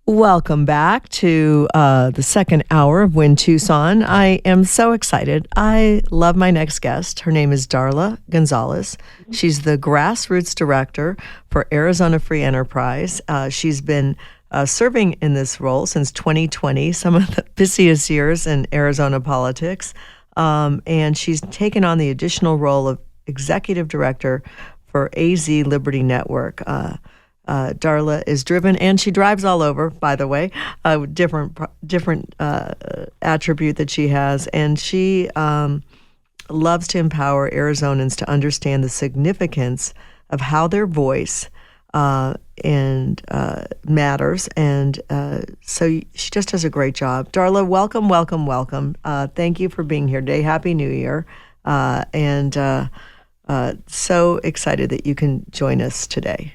Welcome back to the second hour of WINN Tucson. I am so excited. I love my next guest. Her name is Darla Gonzalez. She's the Grassroots Director for Arizona Free Enterprise. She's been serving in this role since 2020, some of the busiest years in Arizona politics. And she's taken on the additional role of Executive Director for AZ Liberty Network. Darla is driven, and she drives all over, by the way, different attribute that she has. And she loves to empower Arizonans to understand the significance of how their voice and matters. And so she just does a great job. Darla, welcome, welcome, welcome. Thank you for being here today. Happy New Year. And so excited that you can join us today.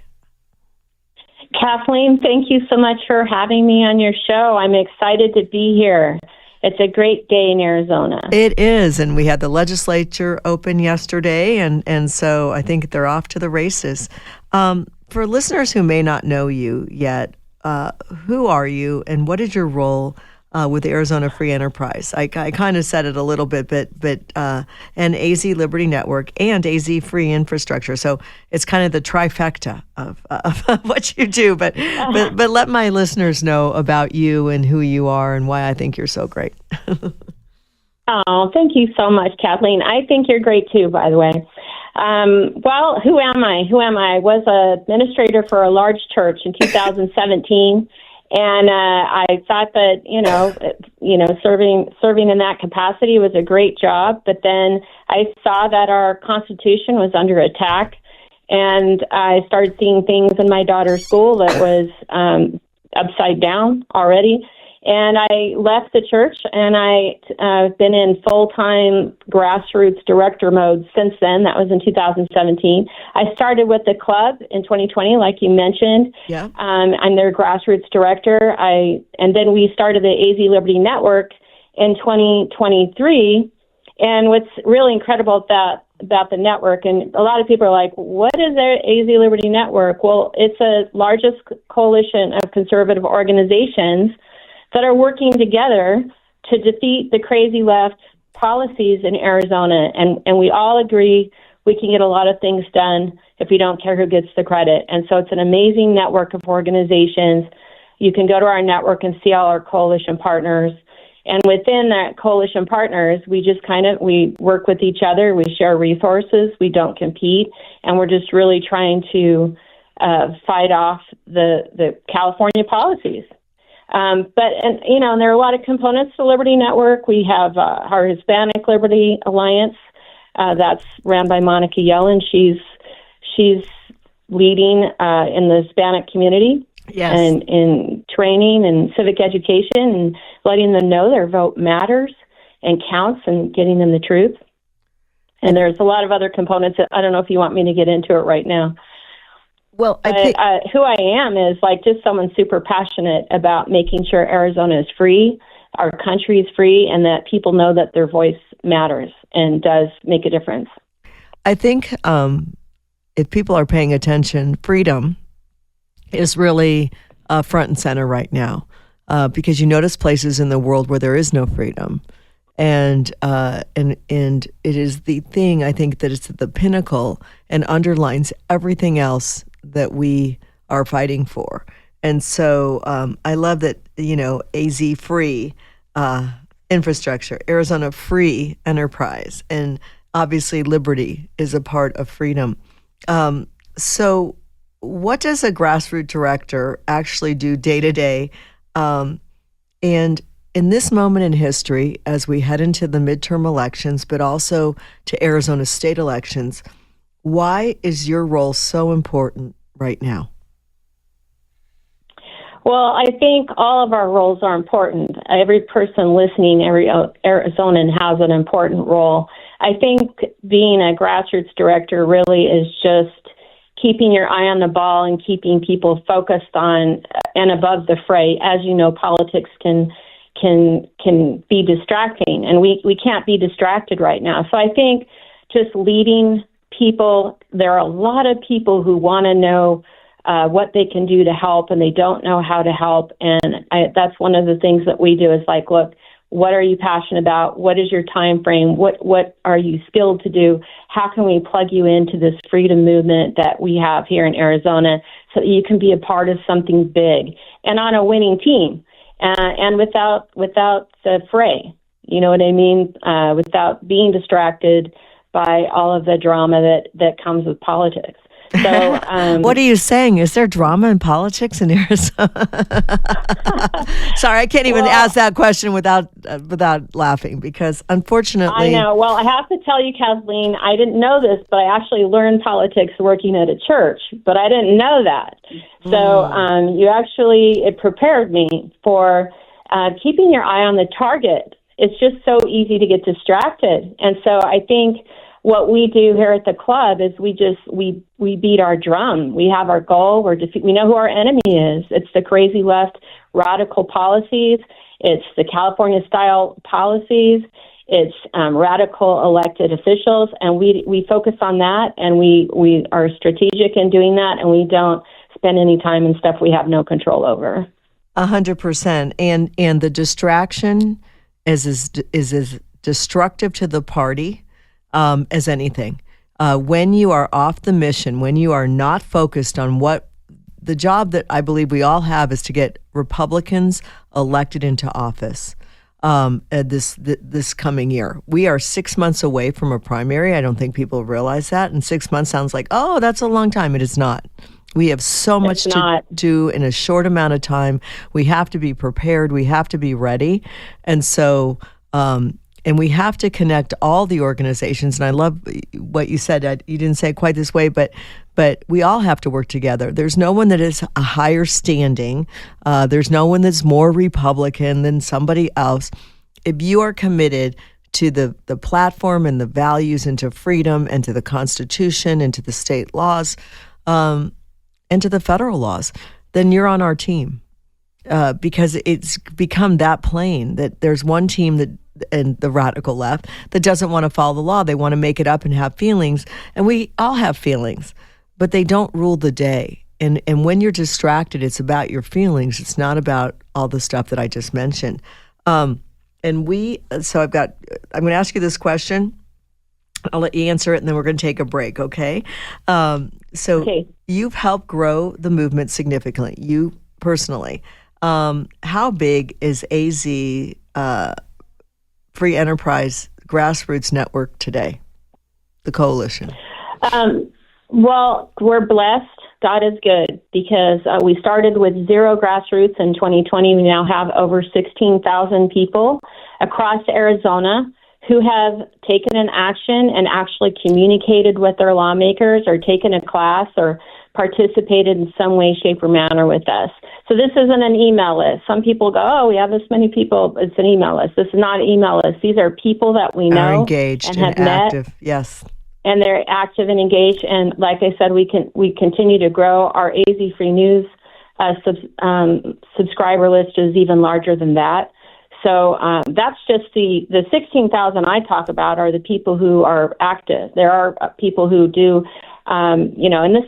Kathleen, thank you so much for having me on your show. I'm excited to be here. It's a great day in Arizona. It is, and we had the legislature open yesterday, and so I think they're off to the races. For listeners who may not know you yet, who are you, and what is your role with Arizona Free Enterprise? I kind of said it a little bit, but and AZ Liberty Network and AZ Free Infrastructure. So it's kind of the trifecta of what you do. But let my listeners know about you and who you are and why I think you're so great. Oh, thank you so much, Kathleen. I think you're great too, by the way. Well, who am I? I was an administrator for a large church in 2017. And I thought that, serving in that capacity was a great job. But then I saw that our Constitution was under attack. And I started seeing things in my daughter's school that was upside down already. And I left the church, and I've been in full-time grassroots director mode since then. That was in 2017. I started with the club in 2020, like you mentioned. Yeah. I'm their grassroots director. And then we started the AZ Liberty Network in 2023. And what's really incredible about the network, and a lot of people are like, what is the AZ Liberty Network? Well, it's the largest coalition of conservative organizations that are working together to defeat the crazy left policies in Arizona. And we all agree we can get a lot of things done if we don't care who gets the credit. And so it's an amazing network of organizations. You can go to our network and see all our coalition partners. And within that coalition partners, we work with each other. We share resources. We don't compete. And we're just really trying to fight off the California policies. But there are a lot of components to Liberty Network. We have our Hispanic Liberty Alliance that's ran by Monica Yellen. She's leading in the Hispanic community. Yes. And in training and civic education and letting them know their vote matters and counts and getting them the truth. And there's a lot of other components that I don't know if you want me to get into it right now. Well, I think who I am is like just someone super passionate about making sure Arizona is free, our country is free, and that people know that their voice matters and does make a difference. I think if people are paying attention, freedom is really front and center right now because you notice places in the world where there is no freedom. And it is the thing, I think, that it's the pinnacle and underlines everything else that we are fighting for. And so I love that, AZ Free Infrastructure, Arizona Free Enterprise, and obviously liberty is a part of freedom. So what does a grassroots director actually do day to day? And in this moment in history, as we head into the midterm elections, but also to Arizona state elections, why is your role so important right now? Well, I think all of our roles are important. Every person listening, every Arizonan has an important role. I think being a grassroots director really is just keeping your eye on the ball and keeping people focused on and above the fray. As you know, politics can be distracting, and we can't be distracted right now. So I think just leading people, there are a lot of people who want to know what they can do to help, and they don't know how to help. And that's one of the things that we do is like, look, what are you passionate about? What is your time frame? What are you skilled to do? How can we plug you into this freedom movement that we have here in Arizona so that you can be a part of something big and on a winning team, and without the fray? You know what I mean? Without being distracted by all of the drama that comes with politics. So, what are you saying? Is there drama in politics in Arizona? Sorry, I can't even ask that question without laughing, because unfortunately, I know. Well, I have to tell you, Kathleen, I didn't know this, but I actually learned politics working at a church, but I didn't know that. So it prepared me for keeping your eye on the target. It's just so easy to get distracted, and so I think what we do here at the club is we beat our drum. We have our goal. We know who our enemy is. It's the crazy left radical policies. It's the California style policies. It's radical elected officials, and we focus on that, and we are strategic in doing that, and we don't spend any time in stuff we have no control over. 100%. And the distraction is as destructive to the party as anything. When you are off the mission, when you are not focused on what the job that I believe we all have is to get Republicans elected into office this coming year. We are 6 months away from a primary. I don't think people realize that. And 6 months sounds like, oh, that's a long time. It is not. We have so much to do in a short amount of time. We have to be prepared. We have to be ready. And so, and we have to connect all the organizations. And I love what you said. You didn't say it quite this way, but we all have to work together. There's no one that is a higher standing. There's no one that's more Republican than somebody else. If you are committed to the platform and the values and to freedom and to the Constitution and to the state laws and to the federal laws, then you're on our team. Because it's become that plain that there's one team that, and the radical left, that doesn't want to follow the law. They want to make it up and have feelings. And we all have feelings, but they don't rule the day. And when you're distracted, it's about your feelings. It's not about all the stuff that I just mentioned. So I'm going to ask you this question. I'll let you answer it, and then we're going to take a break, okay? Okay. You've helped grow the movement significantly, you personally. How big is AZ Free Enterprise Grassroots Network today, the coalition? Well, we're blessed. God is good, because we started with 0 grassroots in 2020. We now have over 16,000 people across Arizona who have taken an action and actually communicated with their lawmakers or taken a class or participated in some way, shape, or manner with us. So this isn't an email list. Some people go, oh, we have this many people. It's an email list. This is not an email list. These are people that we know are engaged and have and met. Active. Yes. And they're active and engaged. And like I said, we continue to grow. Our AZ Free News subscriber list is even larger than that. So that's just the 16,000 I talk about are the people who are active. There are people who do, and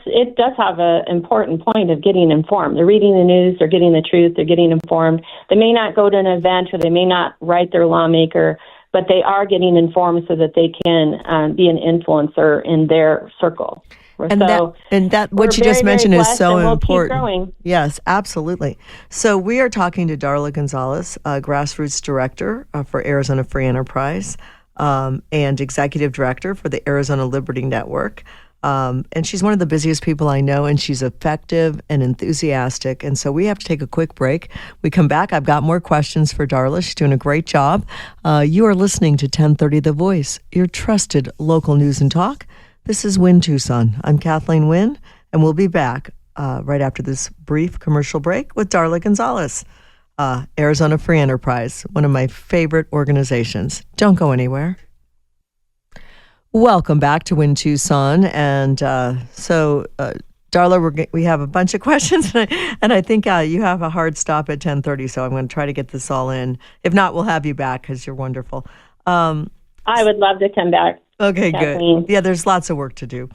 it does have an important point of getting informed. They're reading the news, they're getting the truth, they're getting informed. They may not go to an event or they may not write their lawmaker, but they are getting informed so that they can be an influencer in their circle. And that what you just mentioned is so important. Keep growing. Yes, absolutely. So we are talking to Darla Gonzalez, Grassroots Director for Arizona Free Enterprise and Executive Director for the Arizona Liberty Network. And she's one of the busiest people I know, and she's effective and enthusiastic. And so we have to take a quick break. We come back. I've got more questions for Darla. She's doing a great job. You are listening to 1030 The Voice, your trusted local news and talk. This is WINN Tucson. I'm Kathleen Winn, and we'll be back right after this brief commercial break with Darla Gonzalez, Arizona Free Enterprise, one of my favorite organizations. Don't go anywhere. Welcome back to WINN Tucson. And Darla, we have a bunch of questions, and I think you have a hard stop at 10:30, so I'm going to try to get this all in. If not, we'll have you back because you're wonderful. I would love to come back. Okay, Kathleen. Good. Yeah, there's lots of work to do.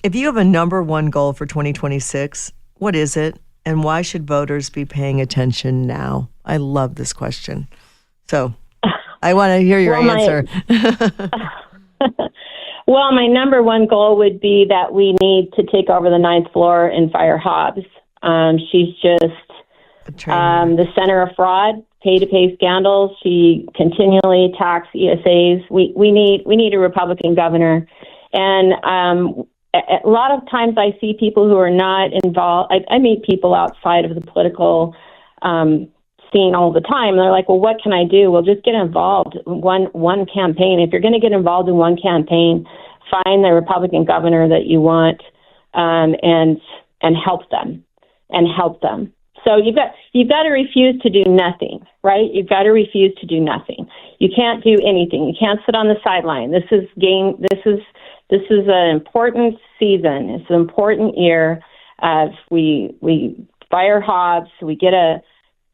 If you have a number one goal for 2026, what is it? And why should voters be paying attention now? I love this question. So I want to hear your answer. Well, my number one goal would be that we need to take over the 9th floor and fire Hobbs. She's just the center of fraud, pay-to-pay scandals. She continually attacks ESAs. We need a Republican governor. And a lot of times I see people who are not involved. I meet people outside of the political scene all the time. They're like, well, what can I do? Well, just get involved in one campaign. If you're going to get involved in one campaign, find the Republican governor that you want and help them. So you've got to refuse to do nothing, right? You've got to refuse to do nothing. You can't do anything. You can't sit on the sideline. This is an important season. It's an important year. We fire Hobbs. We get a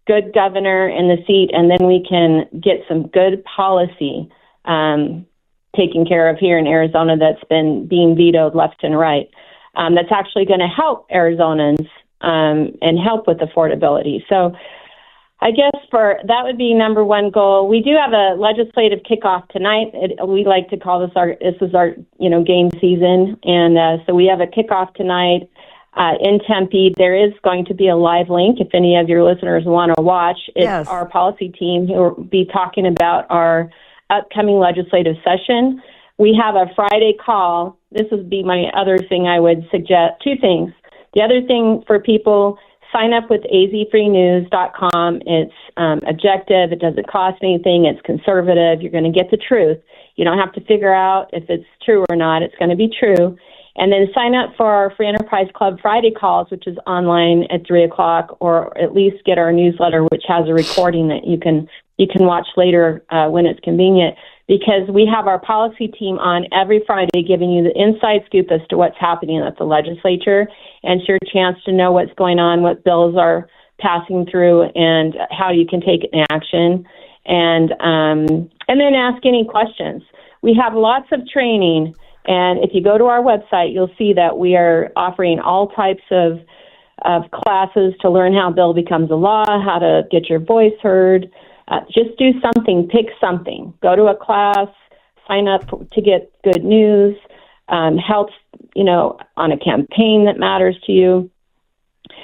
good governor in the seat, and then we can get some good policy taken care of here in Arizona that's been being vetoed left and right. That's actually going to help Arizonans and help with affordability. So I guess that would be number one goal. We do have a legislative kickoff tonight. We like to call this our game season. And so we have a kickoff tonight in Tempe. There is going to be a live link if any of your listeners want to watch. It's our policy team who will be talking about our upcoming legislative session. We have a Friday call. This would be my other thing I would suggest. Two things. The other thing for people, sign up with azfreenews.com. It's objective. It doesn't cost anything. It's conservative. You're going to get the truth. You don't have to figure out if it's true or not. It's going to be true. And then sign up for our Free Enterprise Club Friday calls, which is online at 3 o'clock, or at least get our newsletter, which has a recording that you can watch later when it's convenient. Because we have our policy team on every Friday giving you the inside scoop as to what's happening at the legislature, and it's your chance to know what's going on, what bills are passing through, and how you can take action, and then ask any questions. We have lots of training, and if you go to our website, you'll see that we are offering all types of classes to learn how a bill becomes a law, how to get your voice heard. Just do something, pick something. Go to a class, sign up to get good news, help, on a campaign that matters to you.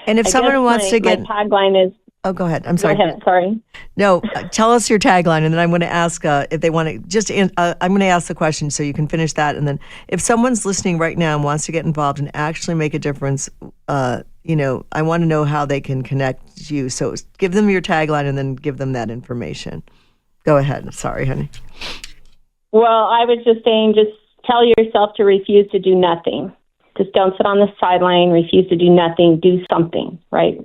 And if someone wants to get... My tagline is... Oh, go ahead. I'm sorry. Go ahead. Sorry. No, tell us your tagline, and then I'm going to ask if they want to I'm going to ask the question so you can finish that. And then if someone's listening right now and wants to get involved and actually make a difference, I want to know how they can connect you. So give them your tagline and then give them that information. Go ahead. Sorry, honey. Well, I was just saying, just tell yourself to refuse to do nothing. Just don't sit on the sideline, refuse to do nothing, do something, right?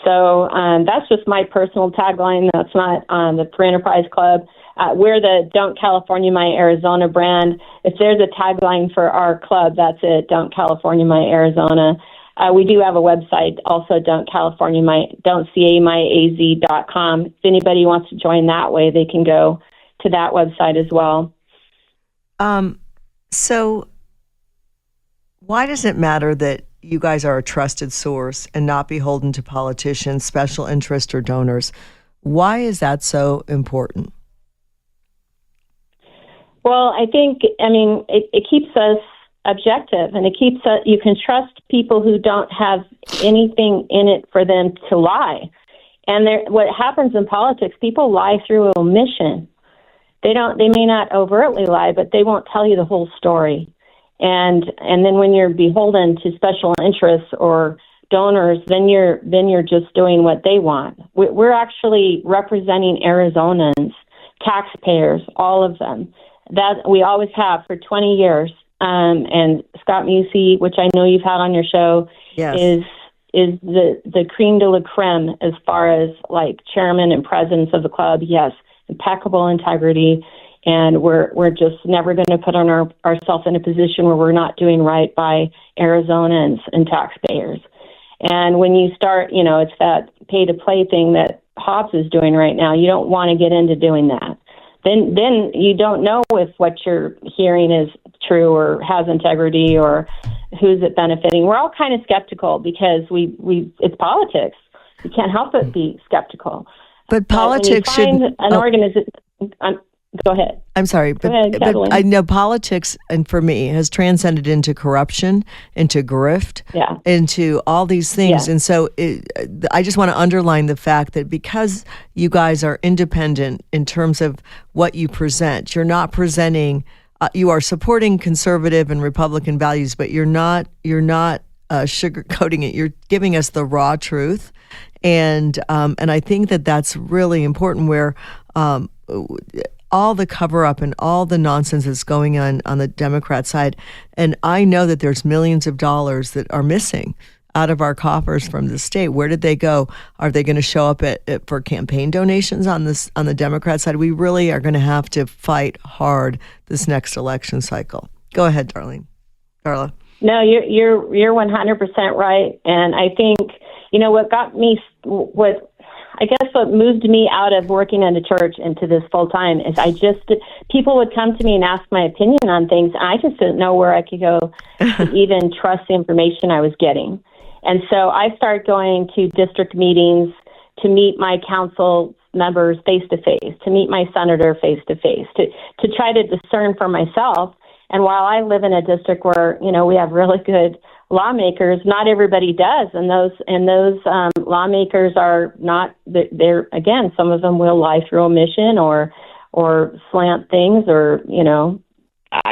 So that's just my personal tagline. That's not the Free Enterprise Club. We're the Don't California My Arizona brand. If there's a tagline for our club, that's it, Don't California My Arizona. We do have a website, also don'tcamyaz.com. If anybody wants to join that way, they can go to that website as well. So why does it matter that you guys are a trusted source and not beholden to politicians, special interests, or donors? Why is that so important? Well, I think, it keeps us objective, and it keeps us, you can trust people who don't have anything in it for them to lie. And what happens in politics, people lie through omission. They may not overtly lie, but they won't tell you the whole story. And then when you're beholden to special interests or donors, then you're just doing what they want. We're actually representing Arizonans, taxpayers, all of them. That we always have for 20 years. And Scott Musey, which I know you've had on your show, is the creme de la creme as far as like chairman and presidents of the club. Yes, impeccable integrity. And we're just never going to put ourselves in a position where we're not doing right by Arizonans and taxpayers. And when you start, it's that pay-to-play thing that Hobbs is doing right now. You don't want to get into doing that. Then you don't know if what you're hearing is true or has integrity or who's it benefiting? We're all kind of skeptical because it's politics. You can't help but be skeptical. But politics should an organization. Go ahead. I'm sorry, but I know politics, and for me, has transcended into corruption, into grift, into all these things. And so I just want to underline the fact that because you guys are independent in terms of what you present, you're not presenting, you are supporting conservative and Republican values, but you're not sugarcoating it. You're giving us the raw truth. And I think that that's really important, where all the cover-up and all the nonsense that's going on the Democrat side. And I know that there's millions of dollars that are missing out of our coffers from the state. Where did they go? Are they going to show up for campaign donations on the Democrat side? We really are going to have to fight hard this next election cycle. Go ahead, Darla. No, you're 100% right. And I think, what moved me out of working in the church into this full time is people would come to me and ask my opinion on things, and I just didn't know where I could go to even trust the information I was getting. And so I started going to district meetings to meet my council members face to face, to meet my senator face to face, to try to discern for myself. And while I live in a district where, we have really good lawmakers, not everybody does. And those lawmakers are not, they're, again, some of them will lie through omission or slant things or,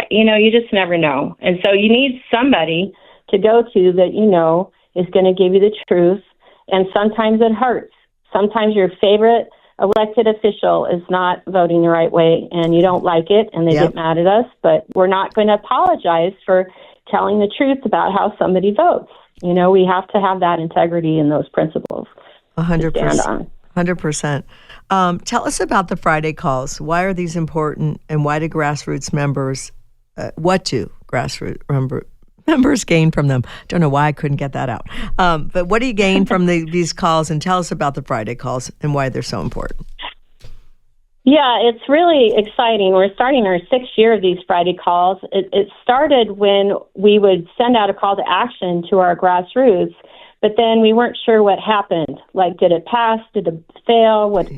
you just never know. And so you need somebody to go to that, is going to give you the truth. And sometimes it hurts. Sometimes your favorite elected official is not voting the right way and you don't like it and they get mad at us, but we're not going to apologize for telling the truth about how somebody votes. We have to have that integrity and those principles. 100%. 100%. Tell us about the Friday calls. Why are these important, and why do Grassroots members, what do Grassroots members gain from them? Don't know why I couldn't get that out. But what do you gain from these calls? And tell us about the Friday calls and why they're so important. Yeah, it's really exciting. We're starting our 6th year of these Friday calls. It started when we would send out a call to action to our grassroots, but then we weren't sure what happened. Like, did it pass? Did it fail? What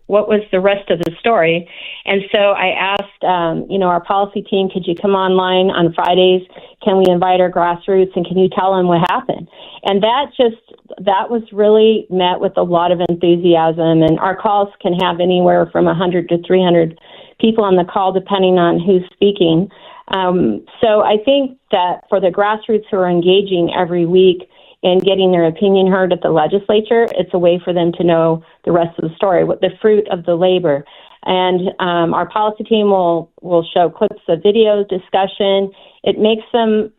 was the rest of the story? And so I asked, our policy team, could you come online on Fridays? Can we invite our grassroots, and can you tell them what happened? And that was really met with a lot of enthusiasm. And our calls can have anywhere from 100 to 300 people on the call, depending on who's speaking. So I think that for the grassroots who are engaging every week and getting their opinion heard at the legislature, it's a way for them to know the rest of the story, what the fruit of the labor. And our policy team will show clips of video discussion. It makes them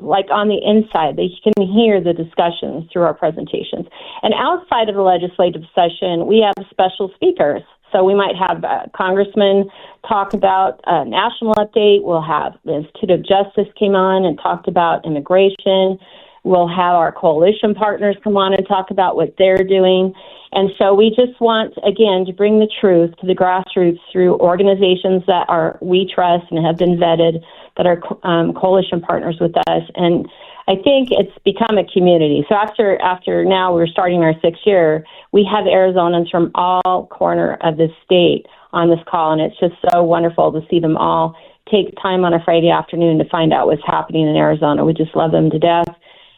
like on the inside. They can hear the discussions through our presentations. And outside of the legislative session, we have special speakers. So we might have congressmen talk about a national update. We'll have the Institute of Justice came on and talked about immigration. We'll have our coalition partners come on and talk about what they're doing. And so we just want, again, to bring the truth to the grassroots through organizations that we trust and have been vetted, that are coalition partners with us. And I think it's become a community. So after now we're starting our 6th year, we have Arizonans from all corner of the state on this call. And it's just so wonderful to see them all take time on a Friday afternoon to find out what's happening in Arizona. We just love them to death.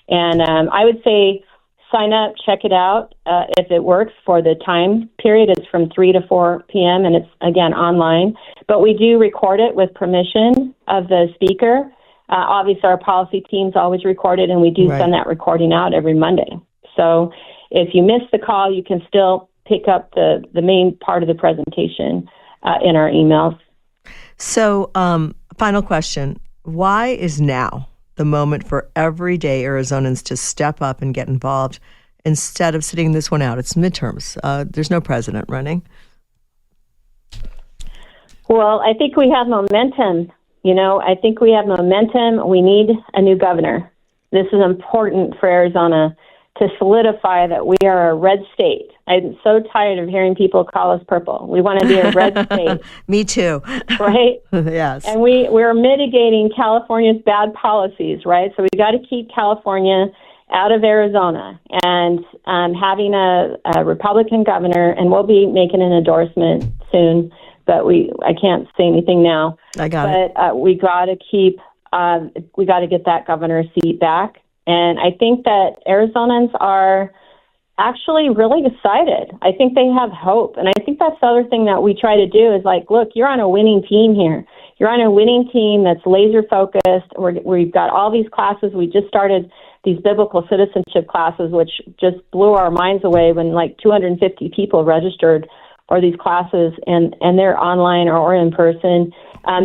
And I would say sign up, check it out if it works for the time period. It's from 3 to 4 p.m. and it's, again, online. But we do record it with permission of the speaker. Obviously, our policy teams always record it, and we do send that recording out every Monday. So if you miss the call, you can still pick up the main part of the presentation in our emails. So final question. Why is now the moment for everyday Arizonans to step up and get involved instead of sitting this one out? It's midterms. There's no president running. Well, I think we have momentum. I think we have momentum. We need a new governor. This is important for Arizona to solidify that we are a red state. I'm so tired of hearing people call us purple. We want to be a red state. Me too. Right? Yes. And we're mitigating California's bad policies, right? So we got to keep California out of Arizona, and having a Republican governor, and we'll be making an endorsement soon, but I can't say anything now. I got it. But we got to get that governor's seat back. And I think that Arizonans are actually really excited. I think they have hope. And I think that's the other thing that we try to do is like, look, you're on a winning team here. You're on a winning team that's laser focused. We've got all these classes. We just started these biblical citizenship classes, which just blew our minds away when like 250 people registered for these classes, and they're online or in person,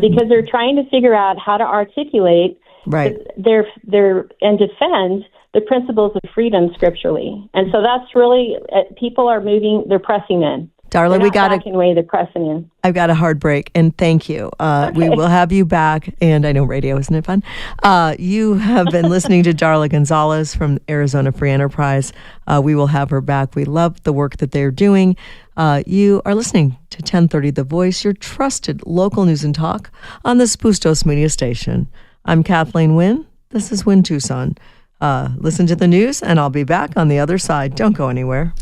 because they're trying to figure out how to articulate their and defend the principles of freedom scripturally. And so that's really, people are moving, they're pressing in. Darla, we got backing away, they're pressing in. I've got a hard break, and thank you. We will have you back, and I know radio, isn't it fun? You have been listening to Darla Gonzalez from Arizona Free Enterprise. We will have her back. We love the work that they're doing. You are listening to 1030 The Voice, your trusted local news and talk on the Spustos Media Station. I'm Kathleen Winn. This is WINN Tucson. Listen to the news, and I'll be back on the other side. Don't go anywhere.